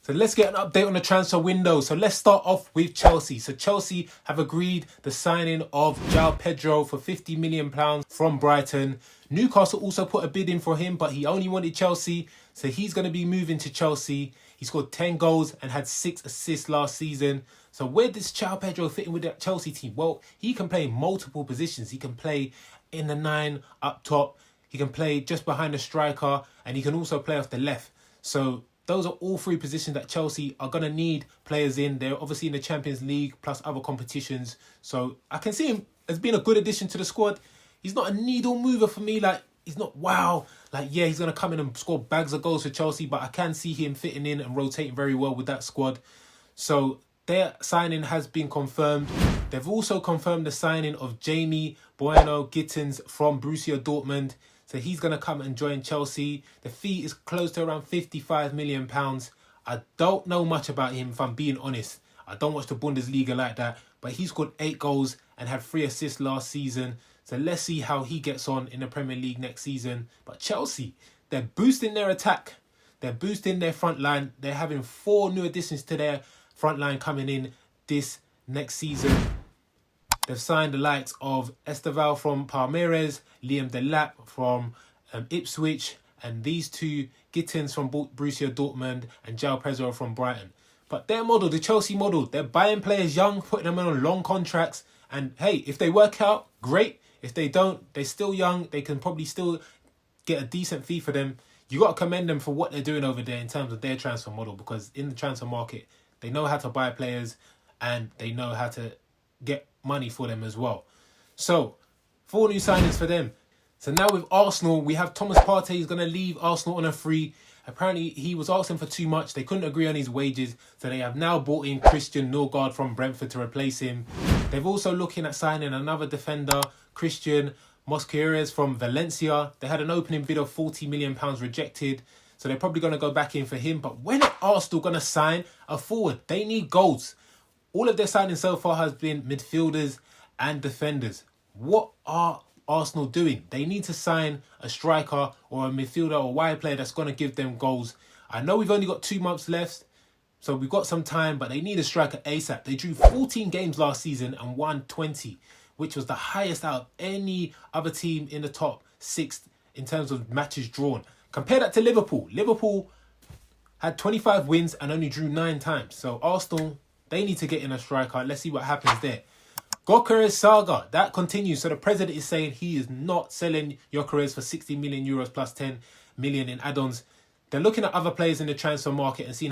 So let's get an update on the transfer window. So let's start off with Chelsea. So Chelsea have agreed the signing of João Pedro for £50 million from Brighton. Newcastle also put a bid in for him, but he only wanted Chelsea. So he's going to be moving to Chelsea. He scored 10 goals and had 6 assists last season. So where does João Pedro fit in with that Chelsea team? Well, he can play multiple positions. He can play in the 9 up top. He can play just behind the striker, and he can also play off the left. So those are all 3 positions that Chelsea are going to need players in. They're obviously in the Champions League plus other competitions. So I can see him as being a good addition to the squad. He's not a needle mover for me. Like, he's not wow. Like, yeah, he's going to come in and score bags of goals for Chelsea, but I can see him fitting in and rotating very well with that squad. So their signing has been confirmed. They've also confirmed the signing of Jamie Bueno Gittens from Borussia Dortmund. So he's going to come and join Chelsea. The fee is close to around £55 million. I don't know much about him, if I'm being honest. I don't watch the Bundesliga like that. But he scored 8 goals and had 3 assists last season. So let's see how he gets on in the Premier League next season. But Chelsea, they're boosting their attack. They're boosting their front line. They're having 4 new additions to their front line coming in this next season. They've signed the likes of Esteval from Palmeiras, Liam Delap from Ipswich, and these 2 Gittens from Borussia Dortmund and João Pedro from Brighton. But their model, the Chelsea model, they're buying players young, putting them on long contracts. And hey, if they work out, great. If they don't, they're still young. They can probably still get a decent fee for them. You got to commend them for what they're doing over there in terms of their transfer model, because in the transfer market, they know how to buy players and they know how to get money for them as well. So 4 new signings for them. So now with Arsenal, we have Thomas Partey. He's going to leave Arsenal on a free. Apparently he was asking for too much. They couldn't agree on his wages, so they have now brought in Christian Norgard from Brentford to replace him. They've also looking at signing another defender, Christian Mosqueira from Valencia. They had an opening bid of £40 million rejected, so they're probably going to go back in for him. But when are Arsenal going to sign a forward? They need goals. All of their signings so far has been midfielders and defenders. What are Arsenal doing? They need to sign a striker or a midfielder or a wide player that's going to give them goals. I know we've only got 2 months left, so we've got some time, but they need a striker ASAP. They drew 14 games last season and won 20, which was the highest out of any other team in the top 6 in terms of matches drawn. Compare that to Liverpool. Liverpool had 25 wins and only drew 9 times. So Arsenal, they need to get in a striker. Let's see what happens there. Gyökeres saga, that continues. So the president is saying he is not selling Gyökeres for €60 million plus 10 million in add-ons. They're looking at other players in the transfer market and seeing